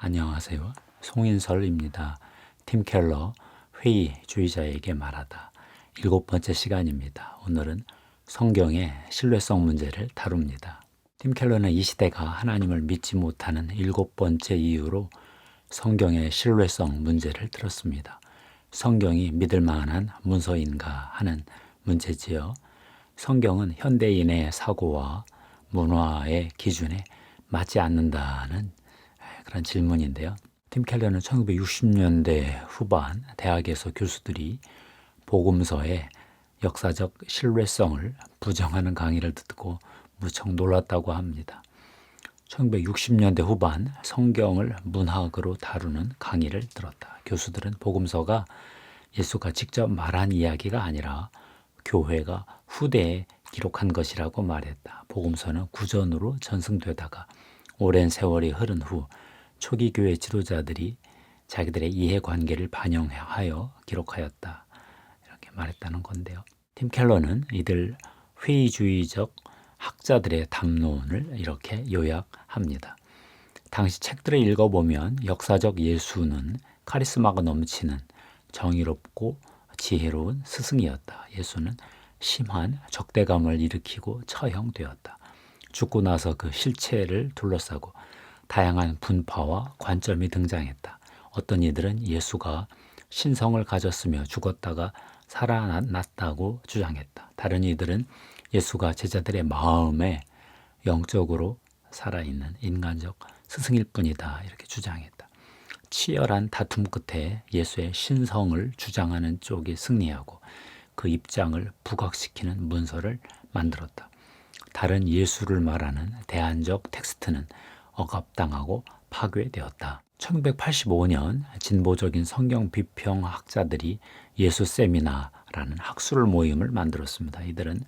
안녕하세요. 송인설입니다. 팀 켈러 회의주의자에게 말하다 7번째 시간입니다. 오늘은 성경의 신뢰성 문제를 다룹니다. 팀 켈러는 이 시대가 하나님을 믿지 못하는 7번째 이유로 성경의 신뢰성 문제를 들었습니다. 성경이 믿을 만한 문서인가 하는 문제지요. 성경은 현대인의 사고와 문화의 기준에 맞지 않는다는 그런 질문인데요. 팀 켈러는 1960년대 후반 대학에서 교수들이 복음서의 역사적 신뢰성을 부정하는 강의를 듣고 무척 놀랐다고 합니다. 1960년대 후반 성경을 문학으로 다루는 강의를 들었다. 교수들은 복음서가 예수가 직접 말한 이야기가 아니라 교회가 후대에 기록한 것이라고 말했다. 복음서는 구전으로 전승되다가 오랜 세월이 흐른 후 초기 교회 지도자들이 자기들의 이해관계를 반영하여 기록하였다. 이렇게 말했다는 건데요. 팀 켈러는 이들 회의주의적 학자들의 담론을 이렇게 요약합니다. 당시 책들을 읽어보면 역사적 예수는 카리스마가 넘치는 정의롭고 지혜로운 스승이었다. 예수는 심한 적대감을 일으키고 처형되었다. 죽고 나서 그 실체를 둘러싸고 다양한 분파와 관점이 등장했다. 어떤 이들은 예수가 신성을 가졌으며 죽었다가 살아났다고 주장했다. 다른 이들은 예수가 제자들의 마음에 영적으로 살아있는 인간적 스승일 뿐이다. 이렇게 주장했다. 치열한 다툼 끝에 예수의 신성을 주장하는 쪽이 승리하고 그 입장을 부각시키는 문서를 만들었다. 다른 예수를 말하는 대안적 텍스트는 억압당하고 파괴되었다. 1985년 진보적인 성경 비평 학자들이 예수 세미나라는 학술 모임을 만들었습니다. 이들은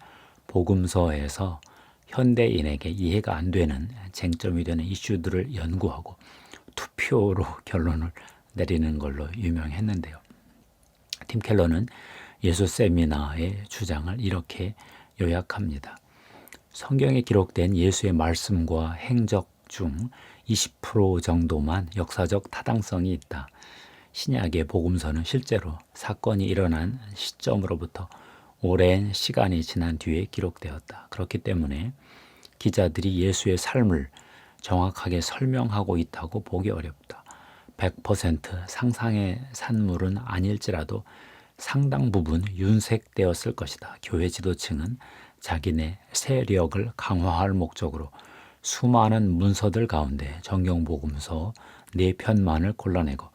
복음서에서 현대인에게 이해가 안 되는 쟁점이 되는 이슈들을 연구하고 투표로 결론을 내리는 걸로 유명했는데요. 팀 켈러는 예수 세미나의 주장을 이렇게 요약합니다. 성경에 기록된 예수의 말씀과 행적 중 20% 정도만 역사적 타당성이 있다. 신약의 복음서는 실제로 사건이 일어난 시점으로부터 오랜 시간이 지난 뒤에 기록되었다. 그렇기 때문에 기자들이 예수의 삶을 정확하게 설명하고 있다고 보기 어렵다. 100% 상상의 산물은 아닐지라도 상당 부분 윤색되었을 것이다. 교회 지도층은 자기네 세력을 강화할 목적으로 수많은 문서들 가운데 정경복음서 4편만을 골라내고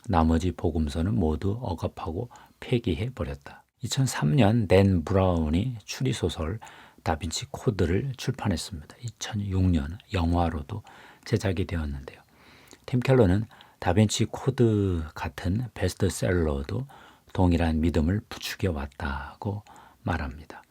나머지 복음서는 모두 억압하고 폐기해버렸다. 2003년 댄 브라운이 추리소설 다빈치 코드를 출판했습니다. 2006년 영화로도 제작이 되었는데요. 팀 켈러는 다빈치 코드 같은 베스트셀러도 동일한 믿음을 부추겨 왔다고 말합니다.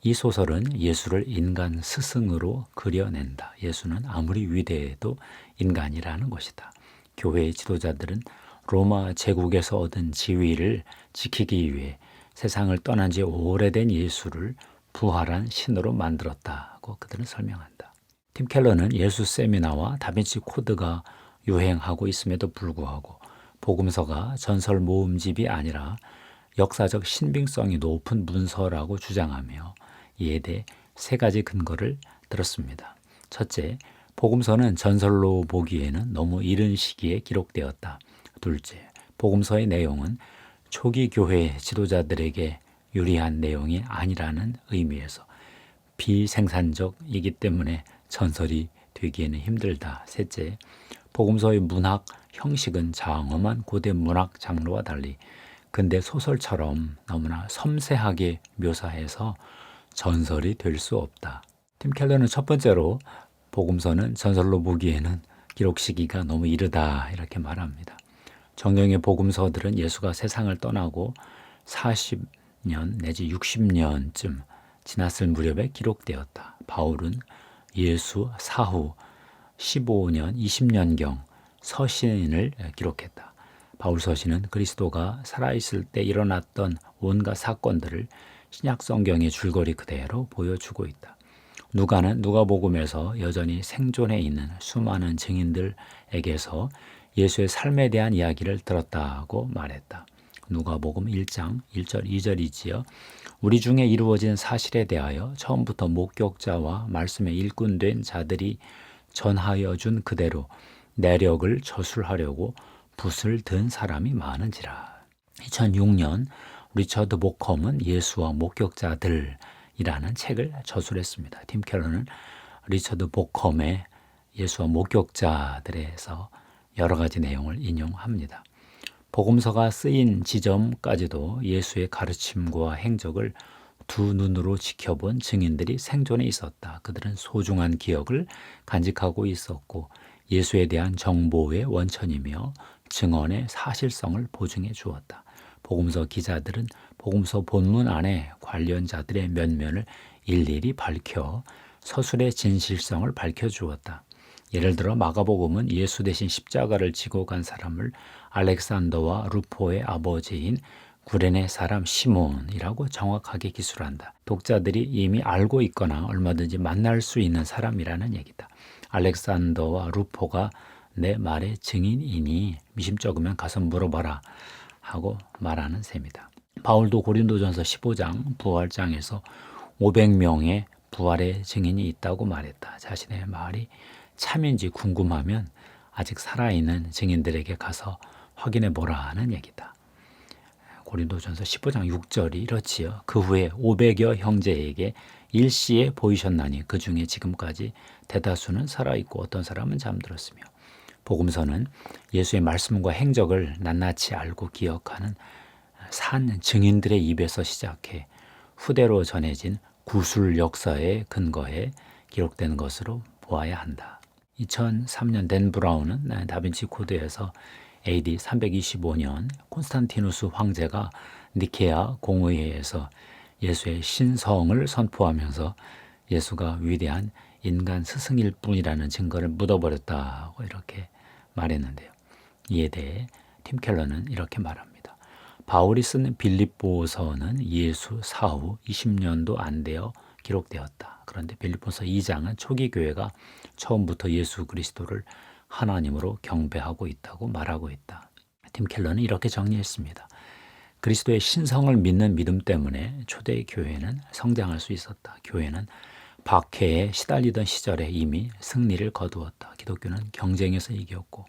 이 소설은 예수를 인간 스승으로 그려낸다. 예수는 아무리 위대해도 인간이라는 것이다. 교회의 지도자들은 로마 제국에서 얻은 지위를 지키기 위해 세상을 떠난 지 오래된 예수를 부활한 신으로 만들었다고 그들은 설명한다. 팀 켈러는 예수 세미나와 다빈치 코드가 유행하고 있음에도 불구하고 복음서가 전설 모음집이 아니라 역사적 신빙성이 높은 문서라고 주장하며 이에 대해 3가지 근거를 들었습니다. 첫째, 복음서는 전설로 보기에는 너무 이른 시기에 기록되었다. 둘째, 복음서의 내용은 초기 교회 지도자들에게 유리한 내용이 아니라는 의미에서 비생산적이기 때문에 전설이 되기에는 힘들다. 셋째, 복음서의 문학 형식은 장엄한 고대 문학 장르와 달리 근대 소설처럼 너무나 섬세하게 묘사해서 전설이 될 수 없다. 팀 켈러는 첫 번째로 복음서는 전설로 보기에는 기록 시기가 너무 이르다 이렇게 말합니다. 정경의 복음서들은 예수가 세상을 떠나고 40년 내지 60년쯤 지났을 무렵에 기록되었다. 바울은 예수 사후 15년, 20년경 서신을 기록했다. 바울 서신은 그리스도가 살아있을 때 일어났던 온갖 사건들을 신약 성경의 줄거리 그대로 보여주고 있다. 누가는 누가복음에서 여전히 생존해 있는 수많은 증인들에게서 예수의 삶에 대한 이야기를 들었다고 말했다. 누가복음 1장 1절 2절이지요. 우리 중에 이루어진 사실에 대하여 처음부터 목격자와 말씀의 일꾼된 자들이 전하여 준 그대로 내력을 저술하려고 붓을 든 사람이 많은지라. 2006년 리처드 보컴은 예수와 목격자들이라는 책을 저술했습니다. 팀 켈러는 리처드 보컴의 예수와 목격자들에서 여러 가지 내용을 인용합니다. 복음서가 쓰인 지점까지도 예수의 가르침과 행적을 두 눈으로 지켜본 증인들이 생존해 있었다. 그들은 소중한 기억을 간직하고 있었고 예수에 대한 정보의 원천이며 증언의 사실성을 보증해 주었다. 복음서 기자들은 복음서 본문 안에 관련자들의 면면을 일일이 밝혀 서술의 진실성을 밝혀주었다. 예를 들어 마가복음은 예수 대신 십자가를 지고 간 사람을 알렉산더와 루포의 아버지인 구레네 사람 시몬이라고 정확하게 기술한다. 독자들이 이미 알고 있거나 얼마든지 만날 수 있는 사람이라는 얘기다. 알렉산더와 루포가 내 말의 증인이니 미심쩍으면 가서 물어봐라 하고 말하는 셈이다. 바울도 고린도전서 15장 부활장에서 500명의 부활의 증인이 있다고 말했다. 자신의 말이 참인지 궁금하면 아직 살아있는 증인들에게 가서 확인해 보라는 얘기다. 고린도전서 15장 6절이 이렇지요. 그 후에 500여 형제에게 일시에 보이셨나니 그 중에 지금까지 대다수는 살아있고 어떤 사람은 잠들었으며. 복음서는 예수의 말씀과 행적을 낱낱이 알고 기억하는 산 증인들의 입에서 시작해 후대로 전해진 구술 역사에 근거해 기록된 것으로 보아야 한다. 2003년 댄 브라운은 다빈치 코드에서 AD 325년 콘스탄티누스 황제가 니케아 공의회에서 예수의 신성을 선포하면서 예수가 위대한 인간 스승일 뿐이라는 증거를 묻어버렸다고 이렇게 말했는데요. 이에 대해 팀 켈러는 이렇게 말합니다. 바울이 쓴 빌립보서는 예수 사후 20년도 안 되어 기록되었다. 그런데 빌립보서 2장은 초기 교회가 처음부터 예수 그리스도를 하나님으로 경배하고 있다고 말하고 있다. 팀 켈러는 이렇게 정리했습니다. 그리스도의 신성을 믿는 믿음 때문에 초대 교회는 성장할 수 있었다. 교회는 박해에 시달리던 시절에 이미 승리를 거두었다. 기독교는 경쟁에서 이겼고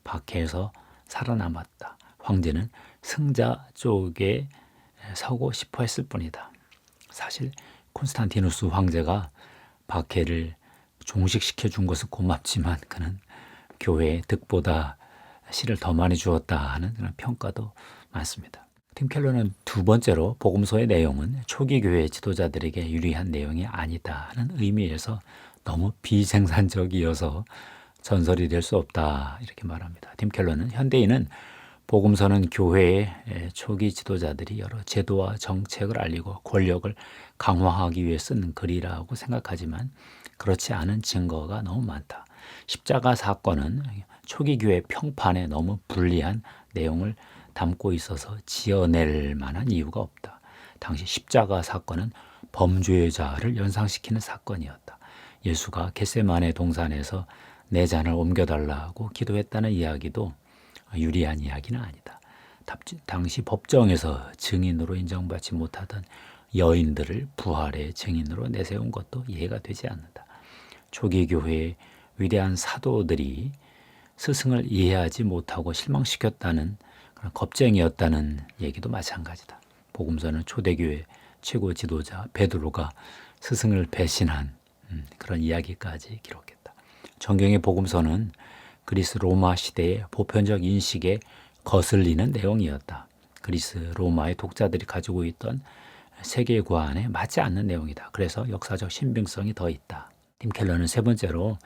박해에서 살아남았다. 황제는 승자 쪽에 서고 싶어 했을 뿐이다. 사실 콘스탄티누스 황제가 박해를 종식시켜 준 것은 고맙지만 그는 교회에 득보다 실을 더 많이 주었다 하는 그런 평가도 많습니다. 팀 켈러는 두 번째로 복음서의 내용은 초기 교회 지도자들에게 유리한 내용이 아니다 하는 의미에서 너무 비생산적이어서 전설이 될 수 없다 이렇게 말합니다. 팀 켈러는 현대인은 복음서는 교회의 초기 지도자들이 여러 제도와 정책을 알리고 권력을 강화하기 위해 쓴 글이라고 생각하지만 그렇지 않은 증거가 너무 많다. 십자가 사건은 초기 교회 평판에 너무 불리한 내용을 담고 있어서 지어낼 만한 이유가 없다. 당시 십자가 사건은 범죄자를 연상시키는 사건이었다. 예수가 겟세마네 동산에서 내 잔을 옮겨달라고 기도했다는 이야기도 유리한 이야기는 아니다. 당시 법정에서 증인으로 인정받지 못하던 여인들을 부활의 증인으로 내세운 것도 이해가 되지 않는다. 초기 교회의 위대한 사도들이 스승을 이해하지 못하고 실망시켰다는 그런 겁쟁이였다는 얘기도 마찬가지다. 복음서는 초대교회 최고 지도자 베드로가 스승을 배신한 그런 이야기까지 기록했다. 성경의 복음서는 그리스 로마 시대의 보편적 인식에 거슬리는 내용이었다. 그리스 로마의 독자들이 가지고 있던 세계관에 맞지 않는 내용이다. 그래서 역사적 신빙성이 더 있다. 팀 켈러는 세 번째로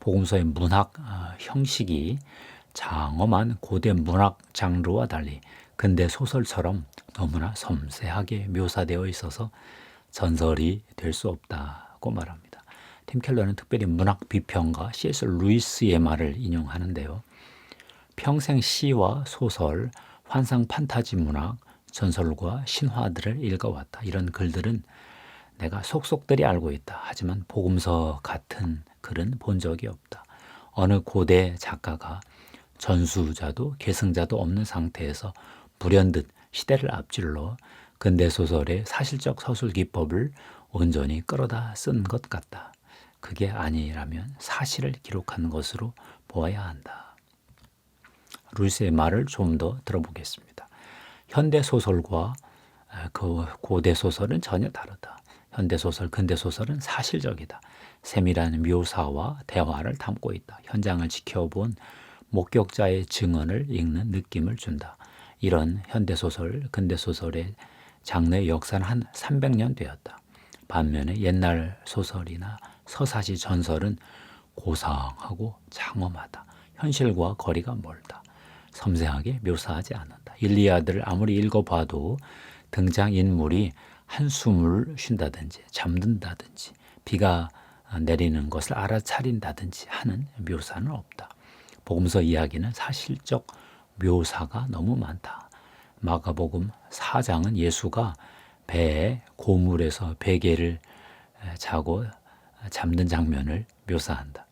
복음서의 문학 형식이 장엄한 고대 문학 장르와 달리 근대 소설처럼 너무나 섬세하게 묘사되어 있어서 전설이 될 수 없다고 말합니다. 팀 켈러는 특별히 문학 비평가 C.S. 루이스의 말을 인용하는데요. 평생 시와 소설, 환상 판타지 문학, 전설과 신화들을 읽어왔다. 이런 글들은 내가 속속들이 알고 있다. 하지만 복음서 같은 글은 본 적이 없다. 어느 고대 작가가 전수자도 계승자도 없는 상태에서 불현듯 시대를 앞질러 근대소설의 사실적 서술 기법을 온전히 끌어다 쓴 것 같다. 그게 아니라면 사실을 기록한 것으로 보아야 한다. 루이스의 말을 좀 더 들어보겠습니다. 현대소설과 그 고대소설은 전혀 다르다. 현대소설, 근대소설은 사실적이다. 세밀한 묘사와 대화를 담고 있다. 현장을 지켜본 목격자의 증언을 읽는 느낌을 준다. 이런 현대소설, 근대소설의 장르의 역사는 한 300년 되었다. 반면에 옛날 소설이나 서사시 전설은 고상하고 장엄하다. 현실과 거리가 멀다. 섬세하게 묘사하지 않는다. 일리아드를 아무리 읽어봐도 등장인물이 한숨을 쉰다든지 잠든다든지 비가 내리는 것을 알아차린다든지 하는 묘사는 없다. 복음서 이야기는 사실적 묘사가 너무 많다. 마가복음 4장은 예수가 배에 고물에서 베개를 자고 잠든 장면을 묘사한다.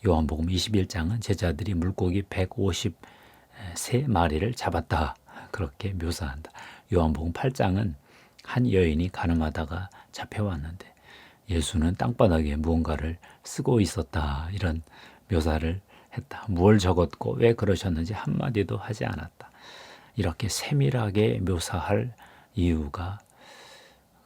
요한복음 21장은 제자들이 물고기 153마리를 잡았다. 그렇게 묘사한다. 요한복음 8장은 한 여인이 가늠하다가 잡혀왔는데 예수는 땅바닥에 무언가를 쓰고 있었다. 이런 묘사를 했다. 무엇을 적었고 왜 그러셨는지 한마디도 하지 않았다. 이렇게 세밀하게 묘사할 이유가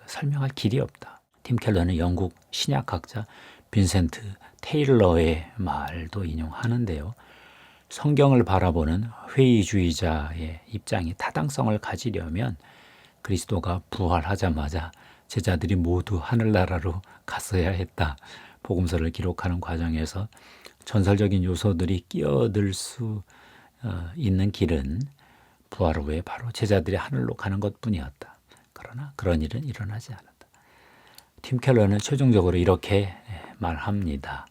설명할 길이 없다. 팀 켈러는 영국 신약학자 빈센트 테일러의 말도 인용하는데요. 성경을 바라보는 회의주의자의 입장이 타당성을 가지려면 그리스도가 부활하자마자 제자들이 모두 하늘나라로 갔어야 했다. 복음서를 기록하는 과정에서 전설적인 요소들이 끼어들 수 있는 길은 부활 후에 바로 제자들이 하늘로 가는 것뿐이었다. 그러나 그런 일은 일어나지 않았다. 팀 켈러는 최종적으로 이렇게 말합니다.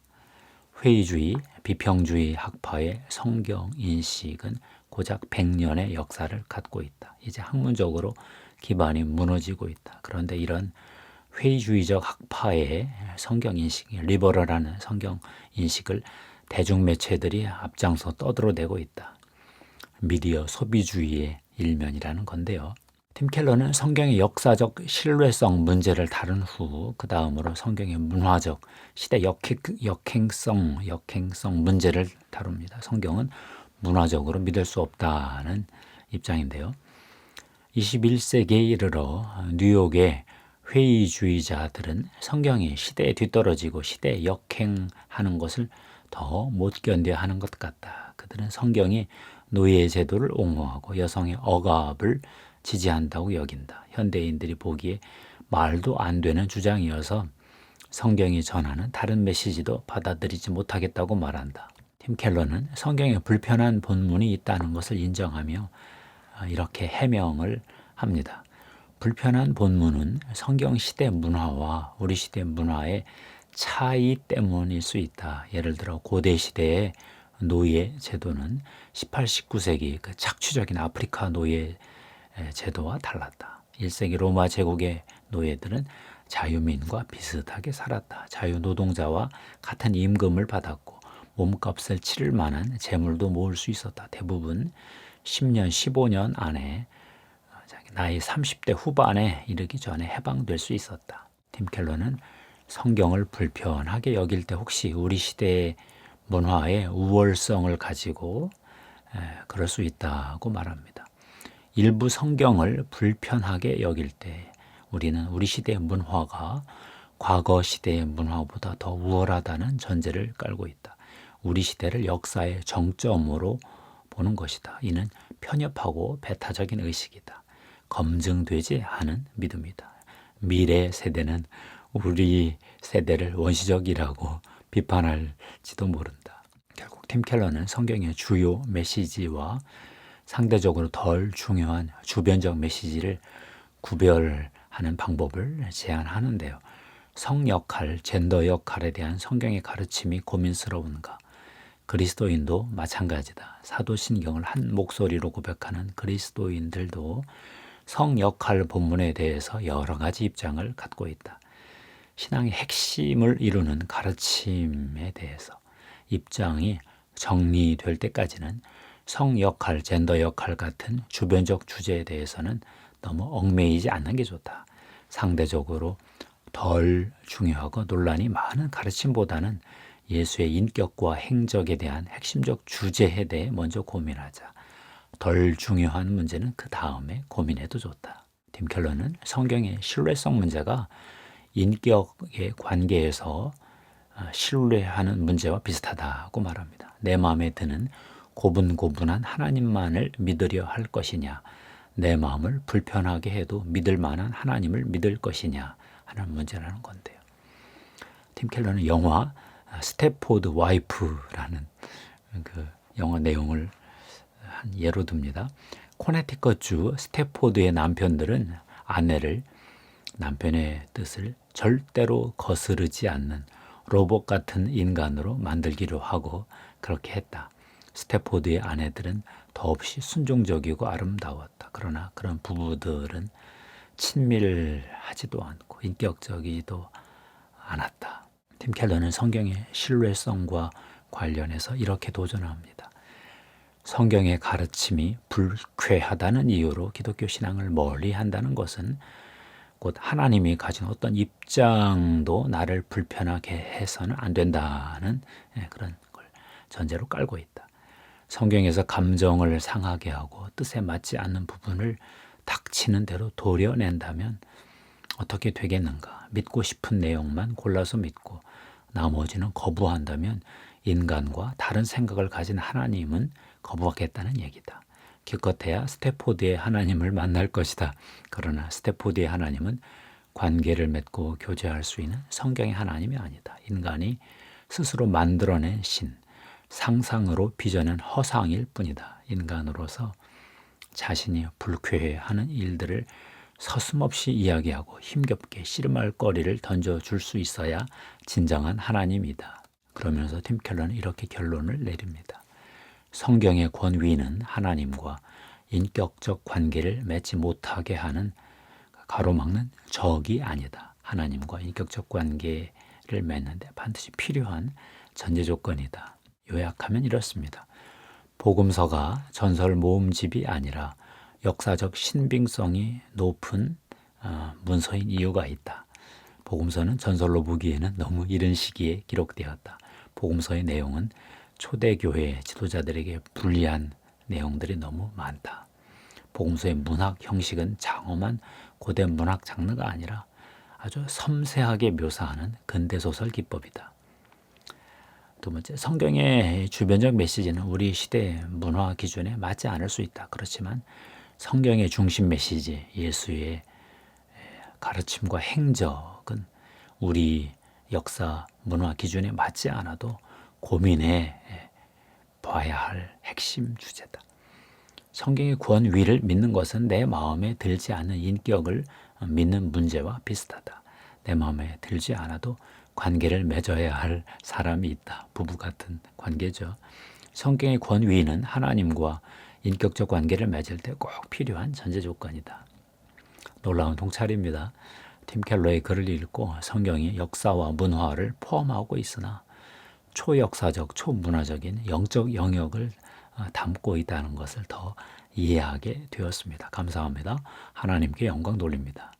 회의주의, 비평주의 학파의 성경 인식은 고작 100년의 역사를 갖고 있다. 이제 학문적으로 기반이 무너지고 있다. 그런데 이런 회의주의적 학파의 성경 인식, 리버럴하는 성경 인식을 대중매체들이 앞장서 떠들어대고 있다. 미디어 소비주의의 일면이라는 건데요. 팀 켈러는 성경의 역사적 신뢰성 문제를 다룬 후 그 다음으로 성경의 문화적 시대 역행성 문제를 다룹니다. 성경은 문화적으로 믿을 수 없다는 입장인데요. 21세기에 이르러 뉴욕의 회의주의자들은 성경이 시대에 뒤떨어지고 시대에 역행하는 것을 더 못 견뎌 하는 것 같다. 그들은 성경이 노예 제도를 옹호하고 여성의 억압을 지지한다고 여긴다. 현대인들이 보기에 말도 안 되는 주장이어서 성경이 전하는 다른 메시지도 받아들이지 못하겠다고 말한다. 팀 켈러는 성경에 불편한 본문이 있다는 것을 인정하며 이렇게 해명을 합니다. 불편한 본문은 성경 시대 문화와 우리 시대 문화의 차이 때문일 수 있다. 예를 들어 고대 시대의 노예 제도는 18, 19세기 그 착취적인 아프리카 노예 제도와 달랐다. 1세기 로마 제국의 노예들은 자유민과 비슷하게 살았다. 자유노동자와 같은 임금을 받았고 몸값을 치를 만한 재물도 모을 수 있었다. 대부분 10년, 15년 안에 나이 30대 후반에 이르기 전에 해방될 수 있었다. 팀 켈러는 성경을 불편하게 여길 때 혹시 우리 시대의 문화의 우월성을 가지고 그럴 수 있다고 말합니다. 일부 성경을 불편하게 여길 때 우리는 우리 시대의 문화가 과거 시대의 문화보다 더 우월하다는 전제를 깔고 있다. 우리 시대를 역사의 정점으로 보는 것이다. 이는 편협하고 배타적인 의식이다. 검증되지 않은 믿음이다. 미래 세대는 우리 세대를 원시적이라고 비판할지도 모른다. 결국 팀 켈러는 성경의 주요 메시지와 상대적으로 덜 중요한 주변적 메시지를 구별하는 방법을 제안하는데요. 성 역할, 젠더 역할에 대한 성경의 가르침이 고민스러운가? 그리스도인도 마찬가지다. 사도신경을 한 목소리로 고백하는 그리스도인들도 성 역할 본문에 대해서 여러 가지 입장을 갖고 있다. 신앙의 핵심을 이루는 가르침에 대해서 입장이 정리될 때까지는 성 역할, 젠더 역할 같은 주변적 주제에 대해서는 너무 얽매이지 않는 게 좋다. 상대적으로 덜 중요하고 논란이 많은 가르침보다는 예수의 인격과 행적에 대한 핵심적 주제에 대해 먼저 고민하자. 덜 중요한 문제는 그 다음에 고민해도 좋다. 팀 켈러는 성경의 신뢰성 문제가 인격의 관계에서 신뢰하는 문제와 비슷하다고 말합니다. 내 마음에 드는 고분고분한 하나님만을 믿으려 할 것이냐, 내 마음을 불편하게 해도 믿을 만한 하나님을 믿을 것이냐 하는 문제라는 건데요. 팀 켈러는 영화 스태포드 와이프라는 그 영화 내용을 한 예로 듭니다. 코네티컷주 스태포드의 남편들은 아내를 남편의 뜻을 절대로 거스르지 않는 로봇 같은 인간으로 만들기로 하고 그렇게 했다. 스태포드의 아내들은 더없이 순종적이고 아름다웠다. 그러나 그런 부부들은 친밀하지도 않고 인격적이지도 않았다. 팀 켈러는 성경의 신뢰성과 관련해서 이렇게 도전합니다. 성경의 가르침이 불쾌하다는 이유로 기독교 신앙을 멀리 한다는 것은 곧 하나님이 가진 어떤 입장도 나를 불편하게 해서는 안 된다는 그런 걸 전제로 깔고 있다. 성경에서 감정을 상하게 하고 뜻에 맞지 않는 부분을 닥치는 대로 도려낸다면 어떻게 되겠는가? 믿고 싶은 내용만 골라서 믿고 나머지는 거부한다면 인간과 다른 생각을 가진 하나님은 거부하겠다는 얘기다. 기껏해야 스태포드의 하나님을 만날 것이다. 그러나 스태포드의 하나님은 관계를 맺고 교제할 수 있는 성경의 하나님이 아니다. 인간이 스스로 만들어낸 신, 상상으로 빚어낸 허상일 뿐이다. 인간으로서 자신이 불쾌해하는 일들을 서슴없이 이야기하고 힘겹게 씨름할 거리를 던져줄 수 있어야 진정한 하나님이다. 그러면서 팀 켈러는 이렇게 결론을 내립니다. 성경의 권위는 하나님과 인격적 관계를 맺지 못하게 하는 가로막는 적이 아니다. 하나님과 인격적 관계를 맺는데 반드시 필요한 전제 조건이다. 요약하면 이렇습니다. 복음서가 전설 모음집이 아니라 역사적 신빙성이 높은 문서인 이유가 있다. 복음서는 전설로 보기에는 너무 이른 시기에 기록되었다. 복음서의 내용은 초대교회 지도자들에게 불리한 내용들이 너무 많다. 복음서의 문학 형식은 장엄한 고대 문학 장르가 아니라 아주 섬세하게 묘사하는 근대소설 기법이다. 두 번째, 성경의 주변적 메시지는 우리 시대의 문화 기준에 맞지 않을 수 있다. 그렇지만 성경의 중심 메시지, 예수의 가르침과 행적은 우리 역사 문화 기준에 맞지 않아도 고민해 봐야 할 핵심 주제다. 성경의 권위를 믿는 것은 내 마음에 들지 않는 인격을 믿는 문제와 비슷하다. 내 마음에 들지 않아도 관계를 맺어야 할 사람이 있다. 부부 같은 관계죠. 성경의 권위는 하나님과 인격적 관계를 맺을 때 꼭 필요한 전제 조건이다. 놀라운 통찰입니다. 팀 켈러의 글을 읽고 성경이 역사와 문화를 포함하고 있으나 초역사적, 초문화적인 영적 영역을 담고 있다는 것을 더 이해하게 되었습니다. 감사합니다. 하나님께 영광 돌립니다.